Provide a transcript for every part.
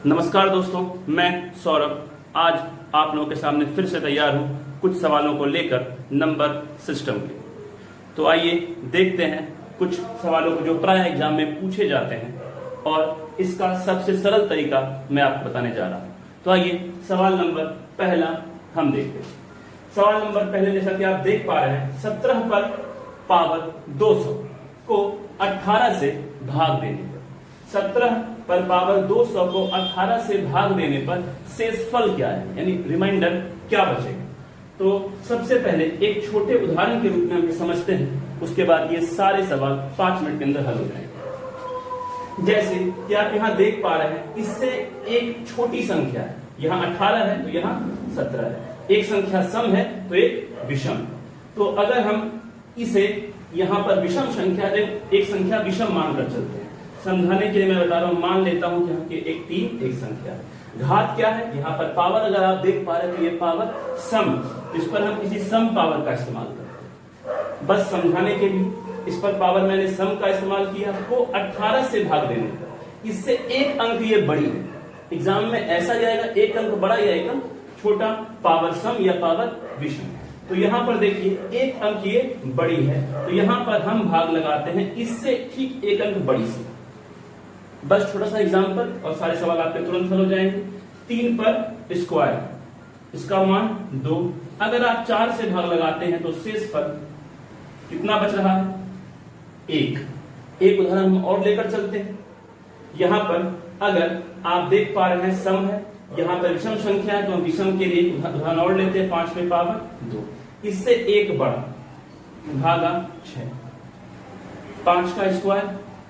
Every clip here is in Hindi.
नमस्कार दोस्तों, मैं सौरभ आज आप लोगों के सामने फिर से तैयार हूं कुछ सवालों को लेकर नंबर सिस्टम के। तो आइए देखते हैं कुछ सवालों को जो प्राय एग्जाम में पूछे जाते हैं और इसका सबसे सरल तरीका मैं आपको बताने जा रहा हूं। तो आइए सवाल नंबर पहला हम देखते हैं। सवाल नंबर पहले जैसा कि आप देख पा रहे हैं, 17 पर पावर 200 को 18 से भाग देने पर 17 पर पावर 200 को 18 से भाग देने पर शेषफल क्या है, यानी रिमाइंडर क्या बचेगा। तो सबसे पहले एक छोटे उदाहरण के रूप में हम समझते हैं, उसके बाद ये सारे सवाल 5 मिनट के अंदर हल हो जाएंगे। जैसे कि आप यहाँ देख पा रहे हैं, इससे एक छोटी संख्या है, यहाँ 18 है तो यहाँ 17 है, एक संख्या सम है तो एक विषम। तो अगर हम इसे यहाँ पर विषम संख्या, एक संख्या विषम मानकर चलते हैं, समझाने के लिए मैं बता रहा हूं, मान लेता हूं यहाँ के एक 3 एक संख्या है। घात क्या है, यहाँ पर पावर अगर आप देख पा रहे हैं तो ये पावर सम, इस पर हम किसी सम पावर का इस्तेमाल करते हैं। बस समझाने के लिए इस पर पावर मैंने सम का इस्तेमाल किया, को 18 से भाग देने पर इससे एक अंक ये बड़ी है। एग्जाम में ऐसा जाएगा, एक अंक बड़ा या एक अंक छोटा, पावर सम या पावर विषम। तो यहाँ पर देखिए एक अंक ये बड़ी है, तो यहाँ पर हम भाग लगाते हैं इससे ठीक एक अंक बड़ी से। बस छोटा सा एग्जांपल और सारे सवाल आपके तुरंत हल हो जाएंगे। 3 पर स्क्वायर, इसका मान 2, अगर आप 4 से भाग लगाते हैं तो शेषफल कितना बच रहा है, 1। एक उदाहरण हम और लेकर चलते हैं। यहां पर अगर आप देख पा रहे हैं सम है, यहां पर विषम संख्या है तो हम विषम के लिए उदाहरण और लेते हैं। 5 पे पावर 2, इससे एक बड़ा भागा 6, 5 का स्क्वायर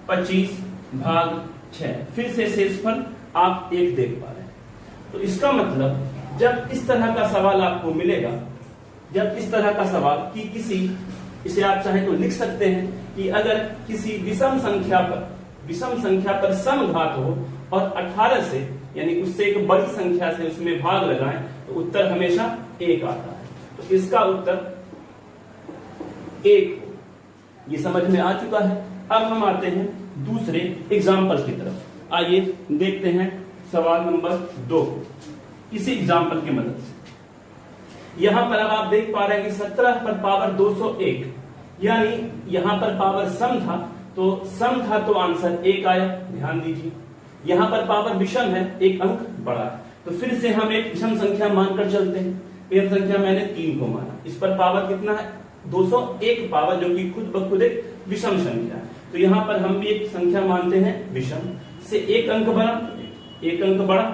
25 भाग 6, फिर से शेषफल आप 1 देख पा रहे हैं। तो इसका मतलब जब इस तरह का सवाल आपको मिलेगा, जब इस तरह का सवाल कि किसी, इसे आप चाहे तो लिख सकते हैं कि अगर किसी विषम संख्या पर सम घात हो और 18 से यानी उससे एक बड़ी संख्या से उसमें भाग लगाएं तो उत्तर हमेशा 1 आता है। तो इसका उत्तर 1, ये समझ में आ चुका है। अब हम आते हैं दूसरे एग्जाम्पल की तरफ। आइए देखते हैं सवाल नंबर 2 इसी एग्जाम्पल की मदद से। यहां पर अब आप देख पा रहे हैं कि 17 पर पावर 201, यानी यहां पर पावर सम था तो आंसर 1 आया। ध्यान दीजिए, यहां पर पावर विषम है, एक अंक बड़ा है, तो फिर से हम एक विषम संख्या मानकर चलते हैं। एक संख्या मैंने 3 को माना, इस पर पावर कितना है, 201 पावर, जो कि खुद ब खुद एक विषम संख्या है। तो यहाँ पर हम भी एक संख्या मानते हैं विषम, से एक अंक बड़ा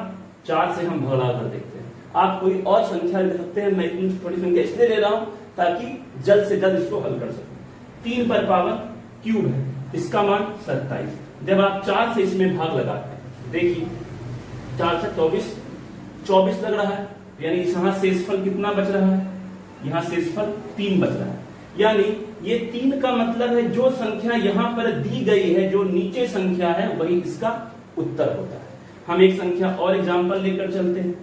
4 से हम भगा कर देखते हैं। आप कोई और संख्या ले सकते हैं, मैं इतनी थोड़ी संख्या इसलिए ले रहा हूं ताकि जल्द से जल्द इसको हल कर सकें। 3 पर पावर क्यूब है, इसका मान 27। जब आप 4 से इसमें भाग लगाते हैं, देखिए 4 से 24 लग रहा है, यानी यहाँ शेषफल कितना बच रहा है, यहाँ शेषफल 3 बच रहा है। यानी ये 3 का मतलब है जो संख्या यहां पर दी गई है, जो नीचे संख्या है, वही इसका उत्तर होता है। हम एक संख्या और एग्जांपल लेकर चलते हैं।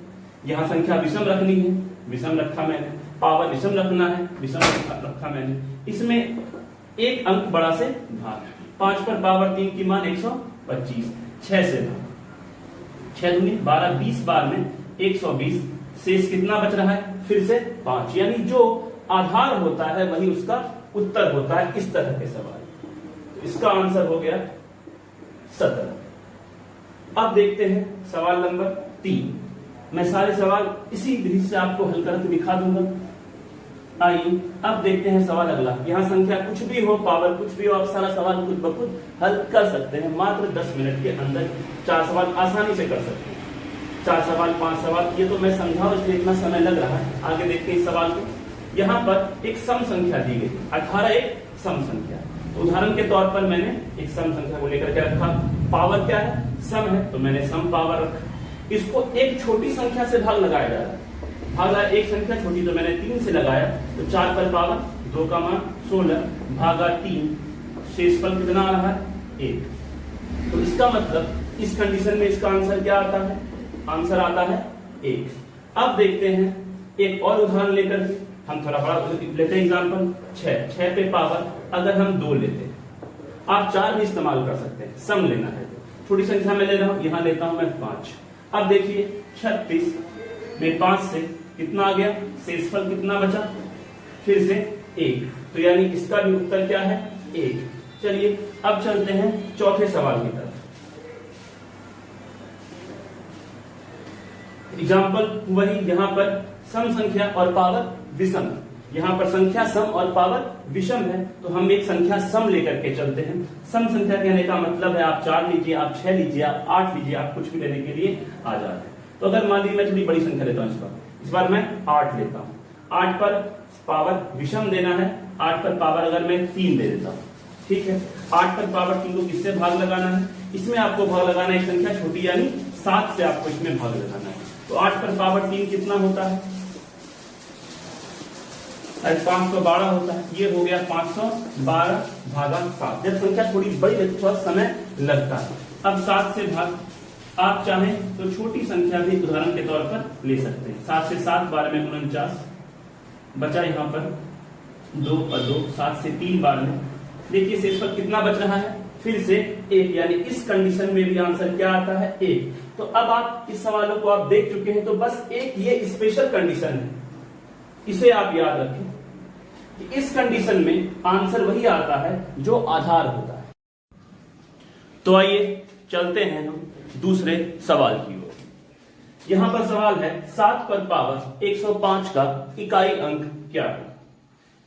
यहां संख्या विषम रखनी है, विषम रखा मैंने, पावर विषम रखना है, विषम रखा मैंने, इसमें एक अंक बड़ा से भाग। 5 पर पावर 3 की मान 125, 6 से भाग, 6 दूनी 12, 20 बार में 120, शेष कितना बच रहा है, फिर से 5, यानी जो आधार होता है वही उसका उत्तर होता है। इस तरह के सवाल, तो इसका आंसर हो गया 17। अब देखते हैं सवाल नंबर 3। मैं सारे सवाल इसी विधि से आपको हल करके दिखा दूंगा। आइए अब देखते हैं सवाल अगला। यहाँ संख्या कुछ भी हो, पावर कुछ भी हो, आप सारा सवाल खुद ब खुद हल कर सकते हैं। मात्र 10 मिनट के अंदर 4 सवाल आसानी से कर सकते हैं। 4 सवाल 5 सवाल, ये तो मैं समझाऊं इसलिए इतना समय लग रहा है। आगे देखते हैं इस सवाल को। यहाँ पर एक सम संख्या दी गई, 18 एक सम संख्या। तो उदाहरण के तौर पर मैंने एक सम संख्या को लेकर के रखा। पावर क्या है, सम है, तो मैंने सम पावर रखा। इसको एक छोटी संख्या से भाग लगाया जा रहा है, भाग लगाया एक संख्या छोटी, तो मैंने 3 से लगाया, तो 4 पर पावर 2 का मान 16 भागा 3, शेषफल कितना आ रहा है, 1। तो इसका मतलब इस कंडीशन में इसका आंसर क्या आता है, आंसर आता है 1। अब देखते हैं एक और उदाहरण लेकर के, हम थोड़ा बड़ा लेते हैं एग्जांपल। 6 पे पावर अगर हम 2 लेते हैं, आप 4 भी इस्तेमाल कर सकते हैं, सम लेना है तो। छोटी संख्या में ले रहा हूं, यहां लेता हूं मैं 5, अब देखिए 36 में 5 से कितना आ गया, शेषफल कितना बचा, फिर से 1, तो यानी इसका भी उत्तर क्या है 1। चलिए अब चलते हैं चौथे सवाल की तरफ। एग्जाम्पल वही, यहां पर सम संख्या और पावर विषम है, यहाँ पर संख्या सम और पावर विषम है, तो हम एक संख्या सम लेकर के चलते हैं। सम संख्या कहने का मतलब है आप 4 लीजिए, आप 6 लीजिए, आप 8 लीजिए, आप कुछ भी लेने के लिए आ जाते हैं। तो अगर मान लीजिए मैं थोड़ी बड़ी संख्या लेता हूँ, इस बार मैं 8 लेता हूँ। 8 पर पावर विषम देना है, 8 पर पावर अगर मैं 3 दे देता हूँ, ठीक है। 8 पर पावर 3 को किससे भाग लगाना है, इसमें आपको भाग लगाना है एक संख्या छोटी यानी 7 से आपको इसमें भाग लगाना है। तो 8 पर पावर 3 कितना होता है, 512 होता है। ये हो गया 512 भागा 7। जब संख्या थोड़ी बड़ी है तो थोड़ा समय लगता है। अब 7 से भाग, आप चाहें तो छोटी संख्या भी उदाहरण के तौर पर ले सकते हैं। 7 से 7 बार में 49 बचा, यहाँ पर 2 और 2, 7 से 3 बार में, देखिए शेषफल कितना बच रहा है, फिर से 1, यानी इस कंडीशन में भी आंसर क्या आता है 1। तो अब आप इस सवालों को आप देख चुके हैं, तो बस एक ये स्पेशल कंडीशन है, इसे आप याद रखें कि इस कंडीशन में आंसर वही आता है जो आधार होता है। तो आइए चलते हैं हम दूसरे सवाल की ओर। यहां पर सवाल है 7 पर पावर 105 का इकाई अंक क्या है।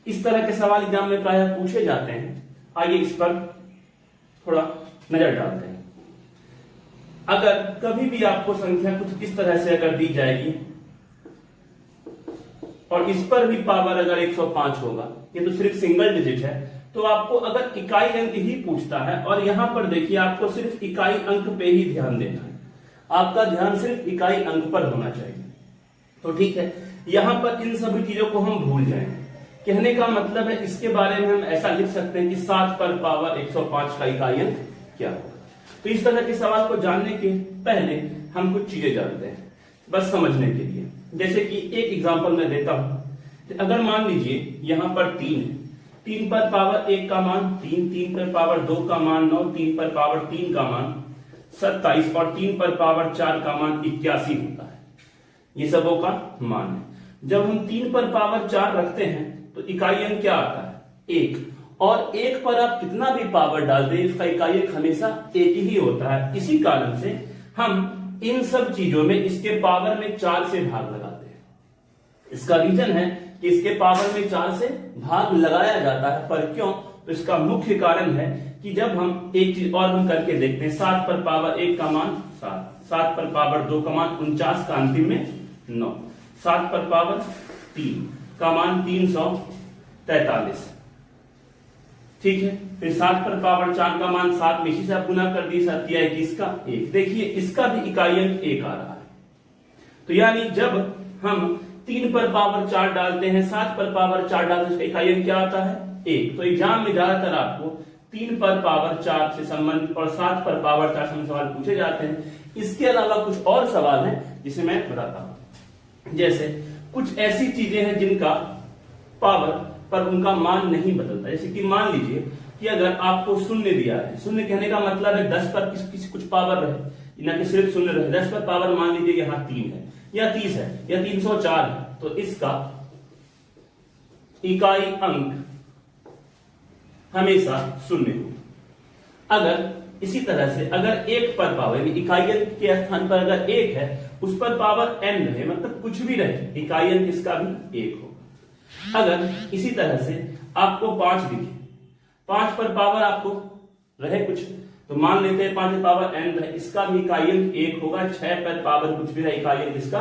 इस तरह के सवाल एग्जाम में प्रायः पूछे जाते हैं। आइए इस पर थोड़ा नजर डालते हैं। अगर कभी भी आपको संख्या कुछ इस तरह से अगर दी जाएगी और इस पर भी पावर अगर 105 होगा, ये तो सिर्फ सिंगल डिजिट है, तो आपको अगर इकाई अंक ही पूछता है और यहां पर देखिए आपको सिर्फ इकाई अंक पे ही ध्यान देना है, आपका ध्यान सिर्फ इकाई अंक पर होना चाहिए। तो ठीक है, यहां पर इन सभी चीजों को हम भूल जाएंगे। कहने का मतलब है इसके बारे में हम ऐसा लिख सकते हैं कि 7 पर पावर 105 का इकाई अंक क्या होगा। तो इस तरह के सवाल को जानने के पहले हम कुछ चीजें जानते हैं बस समझने के लिए। जैसे कि एक एग्जांपल मैं देता हूं। अगर मान लीजिए यहां पर 3 है, 3 पर पावर 1 का मान 3, 3 पर पावर 2 का मान 9, 3 पर पावर 3 का मान 27 और 3 पर पावर 4 का मान 81 होता है। ये सबों का मान है। जब हम 3 पर पावर 4 रखते हैं तो इकाई अंक क्या आता है 1, और 1 पर आप कितना भी पावर डाल दें इसका इकाई अंक हमेशा 1 ही होता है। इसी कारण से हम इन सब चीजों में इसके पावर में 4 से भाग लगाते हैं। इसका रीजन है कि इसके पावर में 4 से भाग लगाया जाता है, पर क्यों, तो इसका मुख्य कारण है कि जब हम एक चीज और हम करके देखते हैं, 7 पर पावर 1 का मान 7, 7 पर पावर 2 का मान 49 का अंतिम में 9, 7 पर पावर 3 का मान 343, ठीक है। फिर 7 पर पावर 4 का मान 7 में इसी से आप गुना कर दी, 7 या 21 का 1। देखिए इसका भी इकाई अंक 1 आ रहा है। तो यानी जब हम 3 पर पावर 4 डालते हैं, 7 पर पावर 4 डालते हैं, इसका इकाई अंक क्या आता है 1। तो एग्जाम में ज्यादातर आपको 3 पर पावर 4 से संबंधित और 7 पर पावर 4 से सवाल पूछे जाते हैं। इसके अलावा कुछ और सवाल हैं जिसे मैं बताता हूं। जैसे कुछ ऐसी चीजें हैं जिनका पावर पर उनका मान नहीं बदलता। जैसे कि मान लीजिए कि अगर आपको शून्य दिया है, शून्य कहने का मतलब है 10 पर किसी कुछ पावर रहे, ना कि सिर्फ शून्य रहे। 10 पर पावर मान लीजिए यहाँ 3 है या 30 है या 304 है, तो इसका इकाई अंक हमेशा शून्य होगा। अगर इसी तरह से अगर 1 पर पावर इकाई अंक के स्थान पर अगर 1 है, उस पर पावर n रहे, मतलब कुछ भी रहे, इकाई अंक इसका भी 1 होगा। अगर इसी तरह से आपको 5 दिखे, 5 पर पावर आपको रहे कुछ, तो मान लेते हैं 5 पर पावर n रहे, इसका भी इकाई अंक 1 होगा। 6 पर पावर कुछ भी रहे, इकाई अंक इसका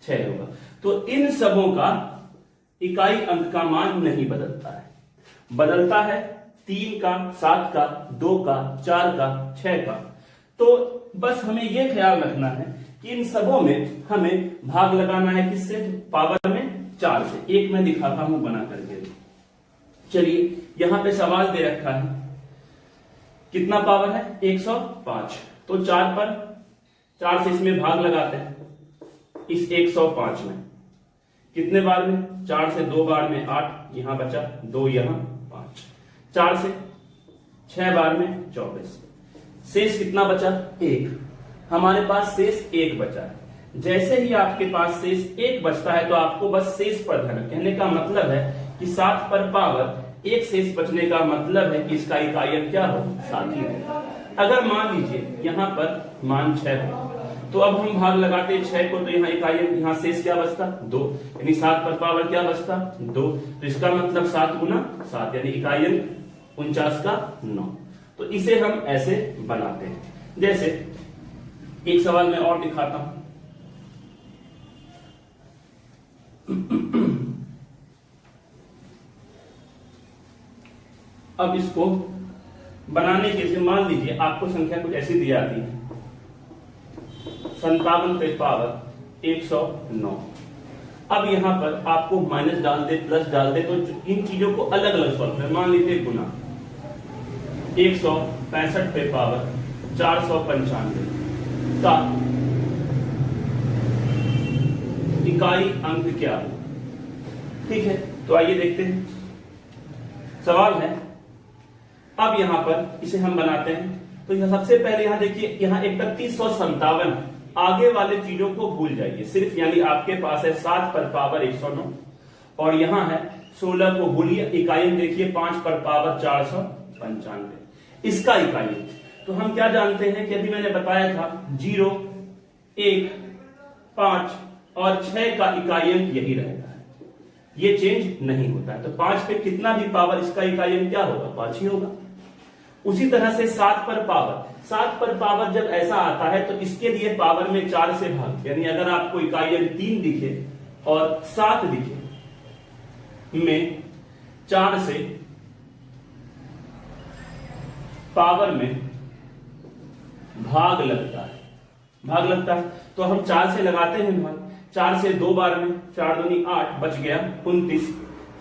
6 होगा। तो इन सबों का इकाई अंक का मान नहीं बदलता है, बदलता है 3 का, 7 का, 2 का, 4 का, 6 का। तो बस हमें यह ख्याल रखना है कि इन सबों में हमें भाग लगाना है किससे, पावर में 4 से। एक मैं दिखाता हूं बना करके। चलिए यहां पे सवाल दे रखा है कितना पावर है 105, तो 4 से इसमें भाग लगाते हैं। इस 105 में कितने बार में, 4 से 2 बार में 8, यहां बचा 2, यहां 5, 4 से 6 बार में 24, शेष कितना बचा 1। हमारे पास शेष 1 बचा है। जैसे ही आपके पास शेष 1 बचता है तो आपको बस शेष पर ध्यान, कहने का मतलब है कि 7 पर पावर 1 शेष बचने का मतलब है कि इसका इकाइयन क्या हो, 7 ही हो। अगर मान लीजिए यहाँ पर मान 6 हो तो अब हम भाग लगाते 6 को, तो यहाँ इकाइयन, यहाँ शेष क्या बचता 2, यानी 7 पर पावर क्या बचता 2, तो इसका मतलब 7 गुना 7 यानी इकाइयन 49 का 9। तो इसे हम ऐसे बनाते हैं। जैसे एक सवाल में और दिखाता हूं। अब इसको बनाने के लिए मान लीजिए आपको संख्या कुछ ऐसी दी जाती है 57 पे पावर 109। अब यहां पर आपको माइनस डाल दे प्लस डाल दे, तो इन चीजों को अलग अलग सॉल्व करें। मान लीजिए गुना 165 पे पावर 495 का इकाई अंक क्या है। ठीक है, तो आइए देखते हैं। सवाल है, अब यहां पर इसे हम बनाते हैं। तो यह सबसे पहले यहां देखिए, यहां 3157, आगे वाले चीजों को भूल जाइए सिर्फ, यानी आपके पास है 7 पर पावर 109 और यहां है 16 को भूलिए। इकाई देखिए 5 पर पावर 495, इसका इकाई। तो हम क्या जानते हैं कि अभी मैंने बताया था 0, 1, 5 और 6 का इकाई अंक यही रहता है, ये चेंज नहीं होता है। तो 5 पे कितना भी पावर, इसका इकाई अंक क्या होगा 5 ही होगा। उसी तरह से 7 पर पावर जब ऐसा आता है तो इसके लिए पावर में 4 से भाग, यानी अगर आपको इकाई अंक 3 दिखे और 7 दिखे, में 4 से पावर में भाग लगता है तो हम 4 से लगाते हैं भाग। 4 से 2 बार में 4 दूनी 8, बच गया 29,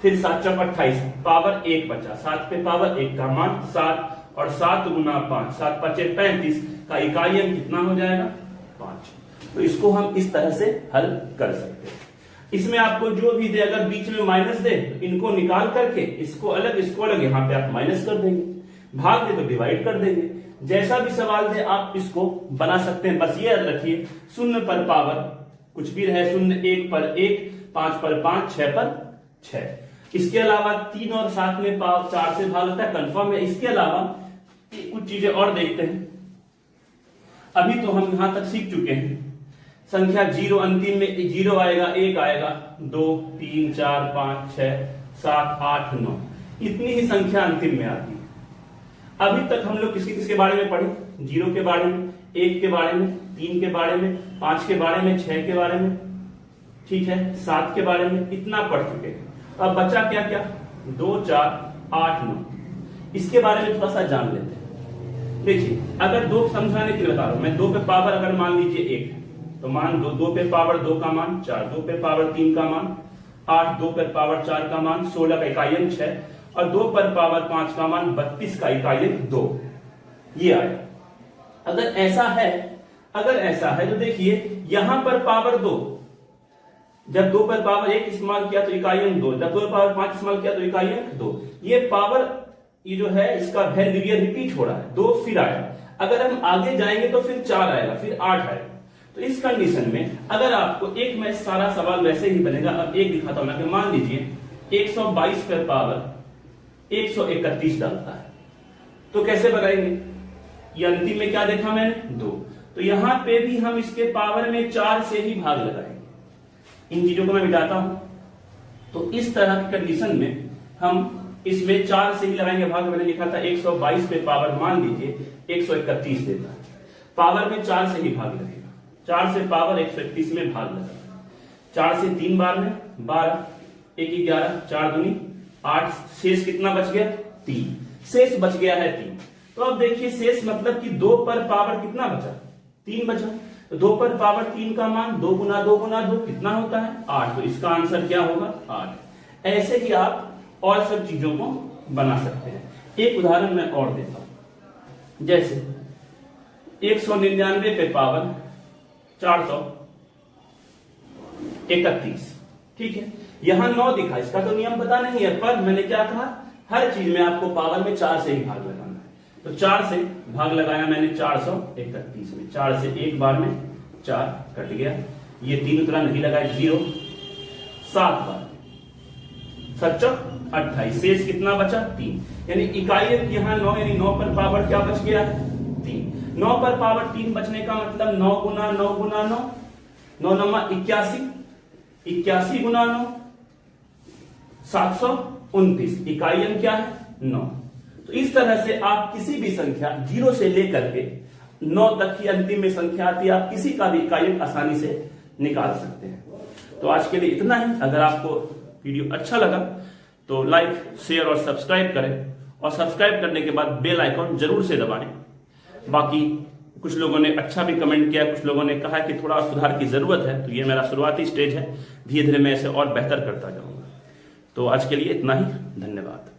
फिर 7 चौक 28, पावर 1 बचा, 7 पे पावर 1 का मान 7 और 7 गुना 5, 7 पचे 35 का इकाई अंक कितना हो जाएगा 5। तो इसको हम इस तरह से हल कर सकते हैं। इसमें आपको जो भी दे, अगर बीच में माइनस दे तो इनको निकाल करके इसको अलग यहां पे आप माइनस कर देंगे, भाग दे तो डिवाइड कर देंगे। जैसा भी सवाल दे आप इसको बना सकते हैं। बस ये याद रखिए 0 पर पावर कुछ भी रहे, 0, 1 पर 1, 5 पर 5, 6 पर 6। इसके अलावा 3 और 7 में 4 से भाग लगता है, कंफर्म है। इसके अलावा कुछ चीजें और देखते हैं। अभी तो हम यहां तक सीख चुके हैं। संख्या 0 अंतिम में 0 आएगा, 1 आएगा, 2, 3, 4, 5, 6, 7, 8, 9, इतनी ही संख्या अंतिम में आती है। अभी तक हम लोग किसके बारे में पढ़े, 0 के बारे में, 1 के बारे में, 3 के बारे में, 5 के बारे में, 6 के बारे में, ठीक है, 7 के बारे में, इतना पढ़ चुके हैं। अब बचा क्या क्या, 2, 4, 8, 9, इसके बारे में थोड़ा सा जान लेते हैं। देखिए, अगर 2 समझाने के लिए बता रहा हूं मैं, 2 पे पावर अगर मान लीजिए 1, तो मान 2 पे पावर 2 का मान 4, 2 पे पावर 3 का मान 8, 2 पे पावर 4 का मान 16 का इकाई अंक 6 और 2 पर पावर 5 का मान 32 का इकाई अंक 2, ये आया। अगर ऐसा है तो देखिए यहां पर पावर 2, जब 2 पर पावर 1 इस्तेमाल किया तो इकाई अंक 2, जब 2 पर पावर 5 इस्तेमाल किया तो इकाई अंक 2। ये पावर, ये जो है इसका वैल्यू रिपीट हो रहा है, 2 फिर आया। अगर हम आगे जाएंगे तो फिर 4 आएगा, फिर 8 आएगा। तो इस कंडीशन में अगर आपको एक में सारा सवाल वैसे ही बनेगा। अब एक दिखाता हूं मैं, मान लीजिए 122 पर पावर 131 डालता है, तो कैसे बनाएंगे। ये अंतिम में क्या देखा मैंने 2, तो यहां पे भी हम इसके पावर में 4 से ही भाग लगाएंगे। इन चीजों को मैं मिटाता हूं, तो इस तरह की कंडीशन में हम इसमें 4 से ही लगाएंगे भाग। मैंने लिखा था 122 पे पावर मान लीजिए 131 देता है, पावर में 4 से ही भाग लगेगा। 4 से पावर 131 में भाग लगा, 4 से 3 बार में 12, 1 11, 4 दूनी 8, शेष कितना बच गया 3, शेष बच गया है 3। तो अब देखिए शेष मतलब कि 2 पर पावर कितना बचा 3 बचा, तो 2 पर पावर 3 का मान 2 गुना 2 गुना 2 कितना होता है 8, तो इसका आंसर क्या होगा 8। ऐसे ही आप और सब चीजों को बना सकते हैं। एक उदाहरण मैं और देता हूं, जैसे 199 पे पावर 431, ठीक है, यहां 9 दिखा, इसका तो नियम पता नहीं है, पर मैंने क्या कहा, हर चीज में आपको पावर में 4 से ही भाग लगाना है। तो 4 से भाग लगाया मैंने 431 में, 4 से एक बार में 4 कट गया, ये 3 उतरा नहीं लगाए 0, 7 बार 7 28, शेष कितना बचा 3, यानी इकाई अंक यहाँ 9, यानी 9 पर पावर क्या बच गया 3। 9 पर पावर 3 बचने का मतलब 9 गुना 9 गुना 9, 9 नमा 81, 81 गुना 9 729, इकाई अंक क्या है 9। तो इस तरह से आप किसी भी संख्या 0 से लेकर के 9 तक की अंतिम में संख्या आती है, आप किसी का भी इकाई अंक आसानी से निकाल सकते हैं। तो आज के लिए इतना ही। अगर आपको वीडियो अच्छा लगा तो लाइक, शेयर और सब्सक्राइब करें, और सब्सक्राइब करने के बाद बेल आइकॉन जरूर से दबाएं। बाकी कुछ लोगों ने अच्छा भी कमेंट किया, कुछ लोगों ने कहा कि थोड़ा सुधार की जरूरत है, तो ये मेरा शुरुआती स्टेज है, धीरे धीरे मैं इसे और बेहतर करता जाऊंगा। तो आज के लिए इतना ही, धन्यवाद।